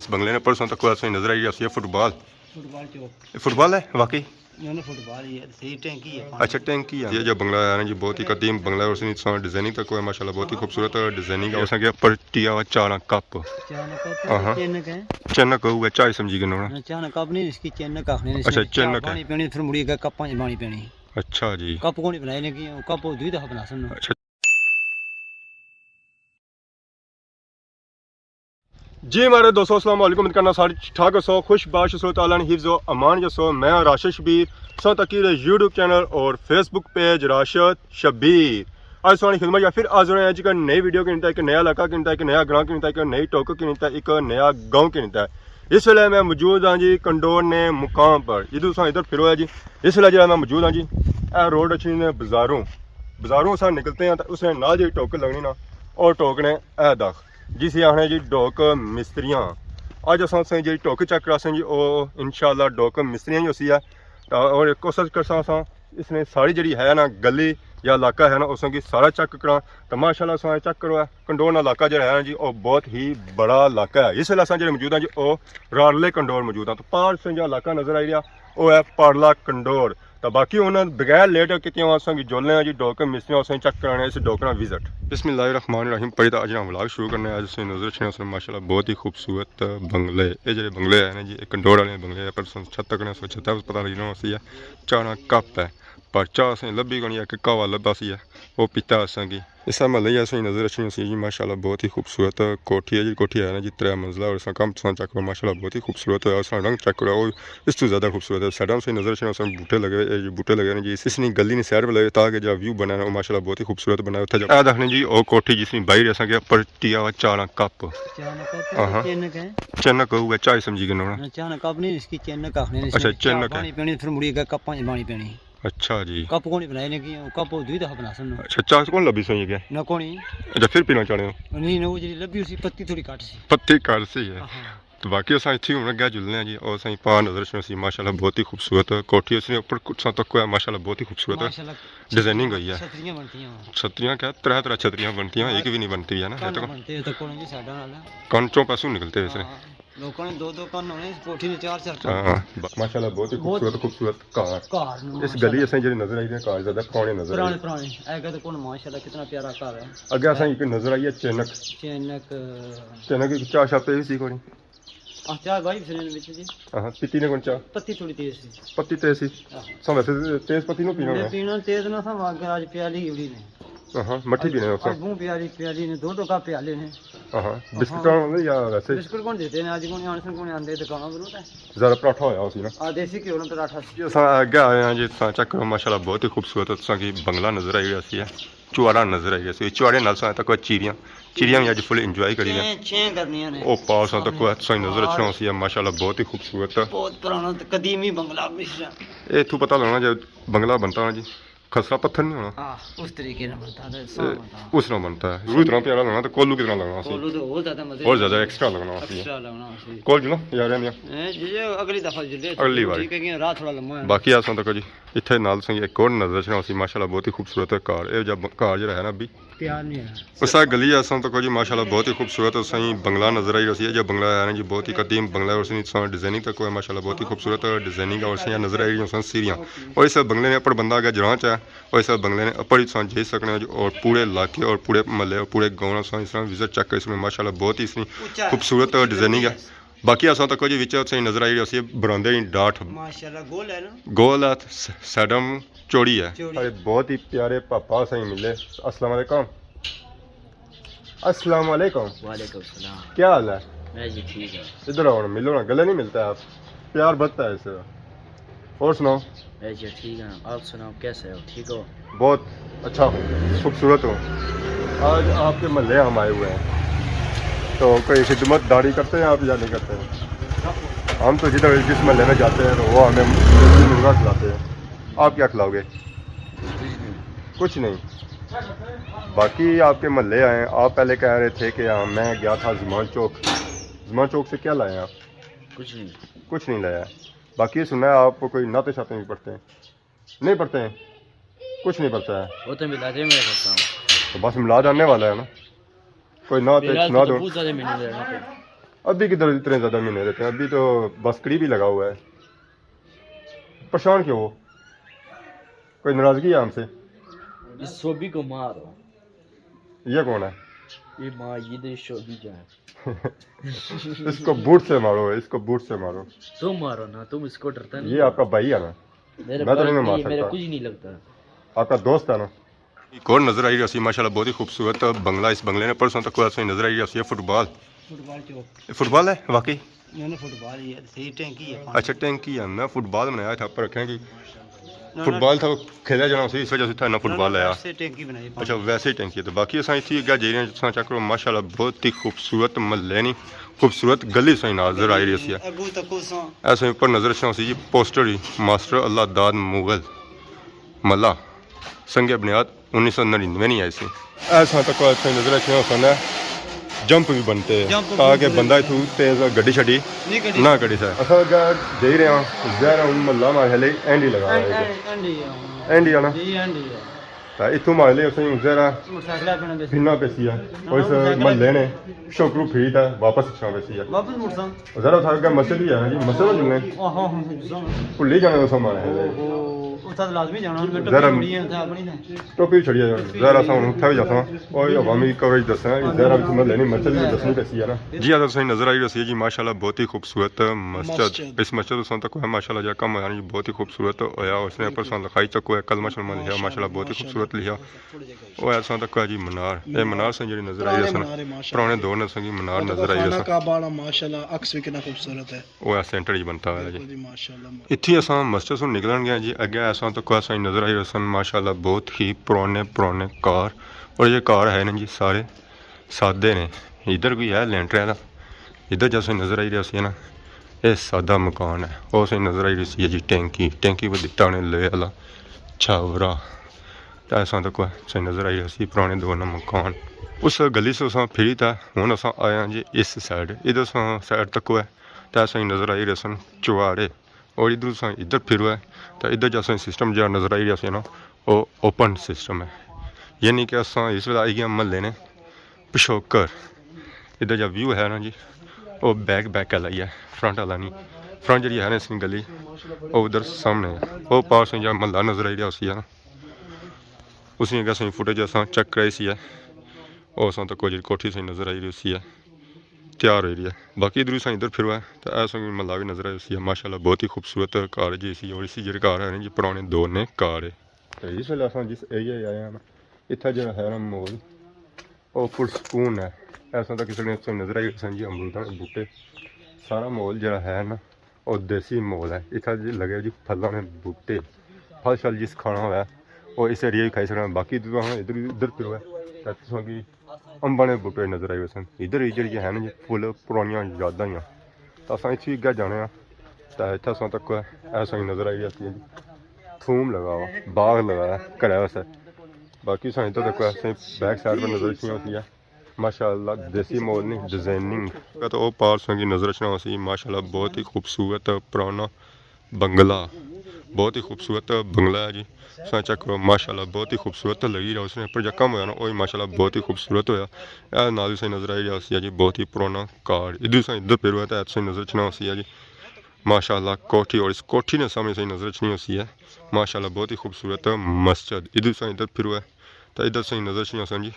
इस बंगले ने परसों तक कोई नजर आई है फुटबॉल फुटबॉल फुटबॉल है वाकई फुटबॉल ही है, सही टैंकी है। अच्छा टैंकी है। ये जो बंगला है ना जी बहुत ही कदीम बंगला है और इसमें डिजाइनिंग तक है माशाल्लाह बहुत ही खूबसूरत डिजाइनिंग है। उसके ऊपर टिया हुआ चाना कप चनक हुआ चाय समझी गए चाना कप नहीं इसकी चनक आखने। अच्छा चनक पानी पीनी फिर मुड़ी गए कपां च पानी पीनी। अच्छा जी कप को नहीं बनाए ने की कप दुई दफा बना सन। अच्छा जी हमारे दोस्तों अस्सलाम वालेकुम करना सारी ठाक सो खुश बाश ताला हिफ्ज़ व अमान जसो मैं और राशिद शबीर सो तकीर यूट्यूब चैनल और फेसबुक पेज राशिद शबीर आज सोनी खिदमत या फिर आज होने आज का नई वीडियो की नीता एक नया इलाका की नीता एक नया ग्राम की नीता एक नई टोको की नीता एक नया गाँव की नीता है। इस वेले मैं मौजूद हाँ जी कंडोर ने मुकाम पर जिदू सा इधर फिरो है जी। इस वेले जो मैं मौजूद हाँ जी ए रोड अच्छी ने बाजारों सा निकलते हैं तो उसने नाल जी टोक लगनी ना और टोक ने ए दख जिसे आने जी डोक मिस्त्रियां अज अस जी टोक चेक करा जी वो इंशाल्लाह डोक मिस्त्रियां ही उसी है और कोशिश कर इसने सारी जी है ना गली या इलाका है ना उसकी सारा चेक करा तो माशाल्लाह अस चेक करो कंडोर ना इलाका जो है ना जी वो बहुत ही बड़ा इलाका है। इस वेले अस जो मौजूद हाँ जी वो रारले कंडोर मौजूद हाँ तो पार से जो इलाका नजर आई रहा वो है पारला कंडोर। तो बाकी उन्होंने बगैर लेट कितने असें जोलने हैं जी डोक मिस्त्रियां उसे चेक कराने इस डोक ना विजिट। बिस्मिल्लाहिर्रहमानिर्रहीम पढ़ी तो अज हम व्लॉग शुरू करने आज से नजर छे उसने माशाल्लाह बहुत ही खूबसूरत बंगले ये जो बंगले हैं ना जी कंडोर वाले बंगले पर छत तक ने छत पता लगना सी है चाना कप है पर चाह असें लब्भी गनी एक कवा लब्भा सी है वो पीता असें की इस महल असें नजर अच्छी सी जी माशाल्लाह बहुत ही खूबसूरत कोठी है जी कोठी है ना जी 3 मंजिला और अस कम चेक करो माशाल्लाह बहुत ही खूबसूरत है अस रंग चेक करो और इस तो ज़्यादा खूबसूरत है साइडा से नजर अच्छी अस बूटे लगे जी इसनी गली ने सैर पर लगे ताकि जो व्यू बना है माशाल्लाह बहुत ही खूबसूरत बना है उतना देखने जी वो कोठी जिसमें बाहर अस पर टिया हुआ चाना कप चनक हुआ चाय समझी गए चाना कप नहीं इसकी चनक आखने। अच्छा चनक पानी पीनी फिर मुड़ी गए कपां च पानी पीनी। अच्छा जी कप को नहीं बनाए ने की कप दुई दफा बना सन। अच्छा चाय कौन लभी सही है न कोनी अच्छा फिर पीना चाहते हो नहीं वो जी लभी उसी पत्ती थोड़ी काट सी पत्ती काट सी है तो बाकी अस इतने हूँ गया जुलने जी और सही पा नजर सी माशाल्लाह बहुत ही खूबसूरत कोठी उसने ऊपर कुछ तक माशाल्लाह बहुत ही खूबसूरत डिजाइनिंग हुई है। छतरियाँ क्या तरह तरह छतरियाँ बनती हैं एक भी नहीं बनती है ना कंचों पासों निकलते हैं लोगों ने दो कन होने कोठी ने चार माशाल्लाह बहुत ही खूबसूरत कार इस गली असें जी नजर आई है कार ज्यादा पुराने नजर आई पुराने आएगा तो कौन माशाल्लाह कितना प्यारा कार है। अगे असें एक नजर आई है चनक की चाह छाप पे सी कोनी चाह गाड़ी फिरने विच जी हां पीती ने कौन चाह पत्ती थोड़ी तेज सी पत्ती तेज सी सब वैसे तेज पत्ती नो पीना तेज ना सब आगे आज प्याली इवड़ी ने हां मट्ठी पीने उसका वो प्याली ने दो कप प्याले ने हां बिस्कुट वाले या वैसे बिस्कुट कौन देते हैं आज कौन आने कौन आंदे दुकानों पर होता है जरा पराठा होया उसी ना आ देसी घी और पराठा ये सा आगे आए हैं जी सा चेक करो माशाल्लाह बहुत ही खूबसूरत सा की बंगला नजर आई रहा सी है चुआड़ा नजर आई रहा सी चुआड़े नाल सा तक चिड़ियां भी आज फुल एंजॉय करी ने छे करनियां ने ओ पास तक सही नजर अच्छा सी है माशाल्लाह बहुत ही खूबसूरत बहुत पुराना कदीमी बंगला मिश्रा ए तू पता लगना जब बंगला बनता है जी खसरा पत्थर नहीं होना हां उस तरीके से बनता है उस ना बनता है रूह इतना प्यारा लगना तो कोल्लू कितना लगना सी कोल्लू तो बहुत ज्यादा मजे और ज्यादा एक्स्ट्रा लगना सी कोल जी ना यार जी अगली दफा जुले अगली बार ठीक है कि रात थोड़ा लंबा है बाकी आसा तक जी इतने नाल संग एक और नजर चढ़ा सी माशाल्लाह बहुत ही खूबसूरत कार ये जब कार जो है ना अभी तैयार नहीं है उस गली आसा तक जी माशाल्लाह बहुत ही खूबसूरत सही बंगला नजर आई रही है जो बंगला है ना जी बहुत ही कदीम बंगला है और डिजाइनिंग तक है माशाल्लाह बहुत ही खूबसूरत डिजाइनिंग और सही नजर आई रही सीढ़ियाँ और इस बंगले ने ऊपर बंदा अगर जरांच है और इस बंगले ने ऊपर ही जी सकने और पूरे इलाके और पूरे महल्ले और पूरे गाँव इस तरह विजिट चेक कर इसमें माशाल्लाह बहुत ही इसमें खूबसूरत डिजाइनिंग है। बाकी असा तक जी विच सही नजर आई रही बरामदे ही डाठ माशाल्लाह गोल है ना गोल है सैडम चौड़ी है अरे बहुत ही प्यारे पापा सही मिले अस्सलाम वालेकुम अस्सलाम वालेकुम वालेकुम सलाम क्या हाल है मैं जी ठीक है इधर आओ ना मिलो ना गले नहीं मिलता है आप प्यार बढ़ता है इससे और सुनाओ मैं जी ठीक है आप सुनाओ कैसे हो ठीक हो बहुत अच्छा खूबसूरत हो आज आपके महल्ले हम आए हुए हैं तो कोई खिदमतदारी करते हैं आप या नहीं करते हैं हम तो जिधर जिस महल्ले में जाते हैं तो वो हमें मुर्गा खिलाते हैं आप क्या खिलाओगे कुछ नहीं बाकी आपके महल्ले आए आप पहले कह रहे थे कि मैं गया था ज़मान चौक से क्या लाए आप कुछ नहीं लाया बाकी सुना है आप कोई नाते शाते भी पढ़ते हैं नहीं पढ़ते हैं कुछ नहीं पढ़ता है वो तो मिलादे में करता हूं तो बस मिलाद आने वाला है ना कोई नाते सुना दो अभी किधर इतने ज़्यादा महीने रहते हैं, अभी तो बस कड़ी भी लगा हुआ है। परेशान क्यों हो? कोई नाराज़गी है हमसे? इस सोबी को मारो। ये कौन है? ये माँ ये शोबी जाए। इसको बूट से मारो, इसको बूट से मारो। तुम मारो ना, तुम इसको डरता नहीं। ये आपका भाई है ना? मेरे मैं तो नहीं भाई मार नहीं, मेरे सकता। कुछ नहीं लगता। आपका दोस्त है ना? एक और नज़र आई रही माशाल्लाह बहुत ही खूबसूरत बंगला। इस बंगले ने परसों तक ऐसे नज़र आई रही है। फुटबॉल फुटबॉल फुटबॉल है वाकई? मैंने फुटबॉल ही है, सही टैंकी है। अच्छा टैंकी है। मैं फुटबॉल बनाया था पर रखें कि फुटबॉल था खेला जाना उसी इस वजह से था ना फुटबॉल आया। से टैंकी बनाई। अच्छा वैसे ही टैंकी है। तो बाकी असां इत्थै गै जे रहे चेक करो माशाल्लाह बहुत ही खूबसूरत महल्ले नहीं खूबसूरत गली सही नज़र आई रही है। अगू तक कोसा ऐसे ऊपर नज़र अच्छा सी जी पोस्टर ही मास्टर अल्लाह दाद मुगल मल्ला संगे बुनियाद 1999 नहीं आई सी। ऐसा तक ऐसे नज़र अच्छा होता जंप भी बनते हैं ताकि बंदा इतू तेज गड्डी छड़ी ना कड़ी सा असां दे रहे हैं जहरा महल्ला मारे एंडी लगा एंडी आना जी एंडी है। तो इतों मारे लिए उसे जहरा मोटरसाइकिल पे ना फिरना पेसी है और इस महल्ले ने शोकरू फिरी था वापस अच्छा पेसी है वापस मोटरसाइकिल जरा था का मसजिद ही है जी मसजिद जुलने ओहो भुल्ली जाने तो मारे उस्ताद लाजमी जाना उन बेटो जरा कुड़ियां था अपनी ने टोपी छड़ी है जरा सा उठा भी जाता और अवामी कवरेज दसना जरा भी महल्ले ने मस्जिद भी दसनी पेसी है ना जी। अगर सही नजर आई रही है जी माशाल्लाह बहुत ही खूबसूरत मस्जिद। इस मस्जिद उस तक है माशाल्लाह जा कम यानी बहुत ही खूबसूरत होया। उसने पर सन लिखाई तक है कलमा शलमा लिखा माशाल्लाह बहुत ही खूबसूरत लिखा। और ऐसा तक है जी मीनार ये मीनार से जी नजर आई है पुराने दौर ने संगी मीनार नजर आई है काबाड़ा माशाल्लाह अक्स भी कितना खूबसूरत है। वो सेंटर ही बनता है जी माशाल्लाह। इत्थे असां मस्जिद से निकलन गए जी अगे ऐसा तो कोई सही नजर आई रसन माशाल्लाह बहुत ही पुराने कार। और ये कार है ना जी सारे सादे ने। इधर कोई है लेंटर वाला इधर जैसे नजर आई रही है ना ये सादा मकान है। और सही नजर आई रही है जी टैंकी पर दिता उन्हें लोहे वाला छावरा। ऐसा तो कोई सही नजर आई रही पुराने दौर का मकान। उस गली से असां फिरी था हूँ असां आया जी इस साइड इधर साइड तक है तो ऐसा ही नजर आई रहे सन चुवाड़े। और इधर से इधर फिर है तो इधर जैसा सिस्टम जो नज़र आई रहा है ना वो ओपन सिस्टम है। यानी कि असां इस वे आई गए महल्ले ने पिछोकर। इधर जो व्यू है ना जी वो बैक वाला ही है फ्रंट वाला नहीं। फ्रंट जी है ना इसकी गली वो उधर सामने है वो पास जो महल्ला नज़र आई रहा उसी है ना उसी अगर सही फुटेज असां चेक कराई सी है और असां तक जी कोठी सही नज़र आई रही उसी है तैयार हो रही है। बाकी इधर से इधर फिर है तो ऐसा महल्ला भी नजर आई है माशाल्लाह बहुत ही खूबसूरत कार है जी इसी। और इसी जी कार है जी पुराने दौर ने कार है। तो इस वेले अस जिस एरिया आए हैं ना इतना जो है ना माहौल वो पुरसकून है। ऐसा तो किसी ने नजर आई जी अमरूदा के बूटे सारा माहौल जो है ना वो देसी माहौल है। इतना जी लगे जी फलों ने बूटे फल शल जिस खाना हुआ वो इस एरिया खाई सकना। बाकी इधर इधर फिर है कि अंबा ने बूटे नजर आए सन। इधर इधर जो है ना जी फुल पुरानियां यादां ही तो अस इत्थे अग्गें जाने तो इतना असां तक ऐसा ही नजर आई रही है जी थूम लगा हुआ बाग लगाया घरै वास्ते। बाकी असां इधर तक ऐसे बैक साइड पर नजर अच्छी होती है माशाल्लाह देसी माहौल नहीं डिजाइनिंग तो वो पार्स की नजर अच्छा सी माशाल्लाह बहुत ही खूबसूरत पुराना बंगला बहुत ही खूबसूरत बंगला है जी। चेक करो माशाल्लाह बहुत ही खूबसूरत लगी रहा उसने पर जब कम होया ना वो माशाल्लाह बहुत ही खूबसूरत होया। नाल से नजर आई रहा है जी बहुत ही पुराना कार। इधर से इधर फिर हुआ तो ऐसे नजर चना सी है जी माशाल्लाह कोठी। और इस कोठी ने सामने से नजर चनी सी है माशाल्लाह बहुत ही खूबसूरत मस्जिद। इधर से इधर फिर हुआ तो इधर से नजर चनी सन जी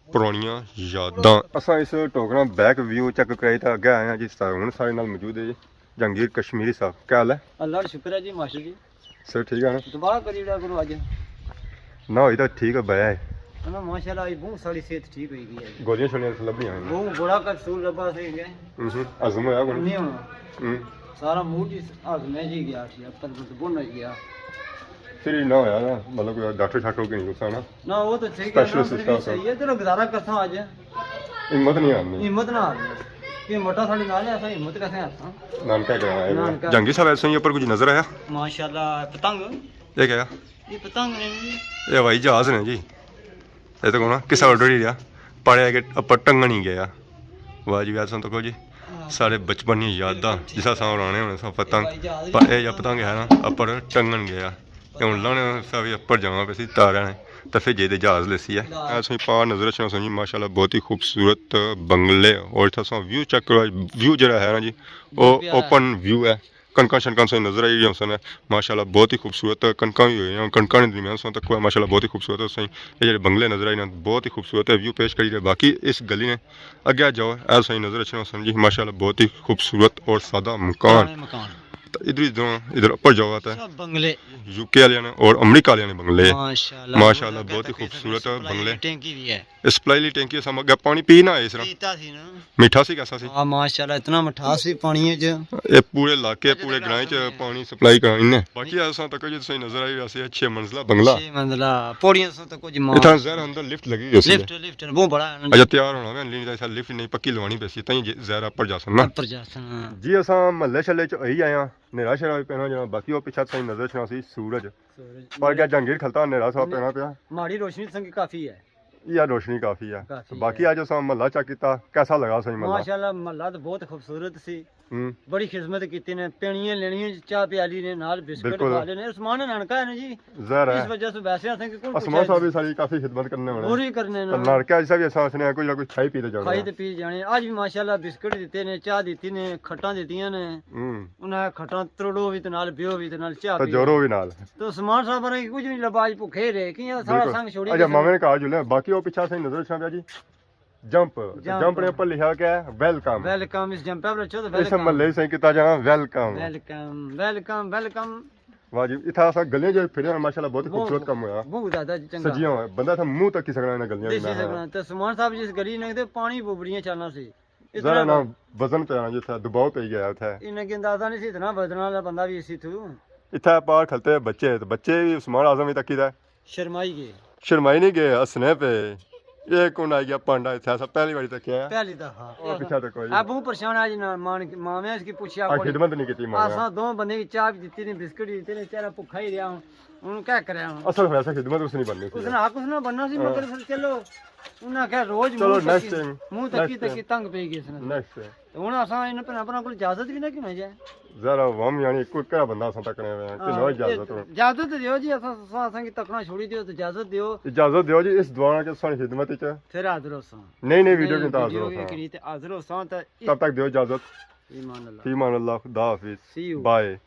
पुरानियां यादां। असां इस टोकरा बैक व्यू चेक कराई तो अगे आए हैं जी हूँ सारे नाल मौजूद है जी जहांगीर कश्मीरी साहब क्या हाल है? अल्लाह का शुक्र है जी मास्टर जी। सर ठीक है ना दोबारा करी विड़ा करो आज ना होई तो ठीक है बया है ना माशाल्लाह ये बहुत सारी सेहत ठीक हुई गई है। गोलियां छोलियां लभनी आई वो बड़ा का सूल लबा से गए आजम होया कोई नहीं होना सारा मूड जी आजमे जी गया थी अब तक बोन गया फिर ना होया ना मतलब कोई डॉक्टर छाटो के नहीं गुस्सा ना वो तो ठीक है Specialist ना सही है तेरा गुजारा करता आज हिम्मत नहीं आनी हिम्मत ना आ कि मोटा साड़ी नाल है ऐसा हिम्मत कैसे आता नानका कराया नानका। जंगी साहब ऐसे ही ऊपर कुछ नजर आया माशाल्लाह पतंग ये क्या ये पतंग ने ये हवाई जहाज ने जी ये तो कौन किस ऑर्डर ही रहा पढ़े के अपर टंगन ही गया वाह जी ऐसा तो को जी सारे बचपन की यादां जिसा सा उड़ाने होने सा पतंग पर ये जब पतंग है ना अपर टंगन गया हूँ लाने सब अपर जावा पे तारा ने तफे जे दे जहाज लेसी है ऐसे पार नजर रखना सी माशाल्लाह बहुत ही खूबसूरत बंगले और इतना व्यू चेक करो व्यू जरा है ना जी वो ओपन व्यू है कनका शनका से नजर आई रही सन माशाल्लाह बहुत ही खूबसूरत कनका भी हुई कनका ने दरमियान सो तक माशाल्लाह बहुत ही खूबसूरत सही ये जो बंगले नजर आई ना बहुत ही खूबसूरत है व्यू पेश करी है बाकी इस गली ने अगे जाओ ऐसा ही नजर रखना सन जी माशाल्लाह बहुत ही खूबसूरत और सादा मकान इधर ऊपर जाओ आता है बंगले यूके वाले ने और अमेरिका वाले ने बंगले माशाल्लाह बहुत ही खूबसूरत बंगले टैंकी भी है स्प्लाइली टैंकी से मगा पानी पीना है इस तरह पीता थी ना मीठा सी कैसा सी हां माशाल्लाह इतना मिठास भी पानी है जो ये पूरे इलाके पूरे ग्रां च पानी सप्लाई करानी है बाकी ऐसा तक जो सही नजर आई वैसे 6 मंजिला बंगला 6 मंजिला पौड़ियां से तो कुछ इतना जहर अंदर लिफ्ट लगी है लिफ्ट लिफ्ट वो बड़ा है अच्छा तैयार होना है नहीं ऐसा लिफ्ट नहीं पक्की लवानी पैसी तई जहर ऊपर जा सकना ऊपर जा सकना जी असा महल्ले छल्ले च आई आया नेरा शरा भी पैना जना बाकी वो पीछे सही नजर छना सी सूरज पर क्या जंगीर खलता नेरा सा पैना पिया माड़ी रोशनी संग काफी है या रोशनी काफी है काफी बाकी आज असा महल्ला चेक किया कैसा लगा सही महल्ला माशाल्लाह महल्ला तो बहुत खूबसूरत सी हम्म बड़ी खिदमत की ने पेणियां लेनियां चाह प्याली ने नाल बिस्कुट बिल्कुल। खा लेने उस्मान नानका है ना जी जहर इस है वजह से वैसे आते कि कौन असमा साहब भी सारी काफी खिदमत करने वाले पूरी करने ना लड़का ऐसा भी ऐसा उसने कोई ना कोई खाई पीते जाना खाई ते पी जाने आज भी माशाल्लाह बिस्कुट दिते ने चाह दी ने खट्टां दित्तियां ने उन्हें खट्टां त्रोड़ो भी ते नाल बियो भी ते नाल चाह तो पी जोरो भी नाल तो उस्मान साहब ने कुछ नहीं लबाज भूखे रहे कि सारा बिल्कुल। संग छोड़ी अच्छा मामे ने कहा जुले बाकी वो पीछे सही नजर छा पिया जी जंप जंप ने ऊपर लिखा क्या है वेलकम वेलकम इस जंप पर चो तो इस वेलकम महल्ले सही किता जाना वेलकम वेलकम वेलकम वेलकम वाजिब इथा सा गलियां जो फिरे माशाल्लाह बहुत ही खूबसूरत काम होया बहुत ज्यादा चंगा सजिया हुआ बंदा था मुंह तक की सकना इन गलियां देसी में सकना ते सुमान साहब जिस गली ने ते पानी बुबड़ियां चलना सी जरा ना वजन पे आना जिथा दबाव पे गया था इन्हें के अंदाजा नहीं सी इतना वजन वाला बंदा भी इसी थू इथा पार खलते बच्चे तो बच्चे भी उस्मान आजम ही तक की था शर्माई गए शर्माई नहीं गए हंसने पे ये कौन आ गया पांडा इथा सा पहली बार तक क्या है पहली दफा और पीछे तक कोई अब वो परेशान आज ना मान मामे इसकी पूछा आ खिदमत नहीं की मां आसा दो बंदे की चाय भी दी ने बिस्कुट भी दिते ने चेहरा भूखा ही रहा हूं क्या करे हूं असल वैसे खिदमत उसने बननी थी उसने हक उसने बनना सी मगर फिर चलो उन्हें क्या रोज चलो नेक्स्ट टाइम मुंह तकी तकी तंग पे गई इसने नेक्स्ट तो हुन असा इन पे अपना कोई इजाजत भी ना क्यों जाए जरा वम यानी कोई क्या बंदा असा तकने में कि नो इजाजत हो इजाजत दियो जी असा की तकना छोड़ी दियो तो इजाजत दियो इजाजत दियो जी इस दुआ के सन खिदमत च फिर हाजिर हो सा नहीं नहीं वीडियो के ताज हो हाजिर हो सा तब तक दियो इजाजत ईमान अल्लाह फीमान अल्लाह खुदा हाफिज See you. बाय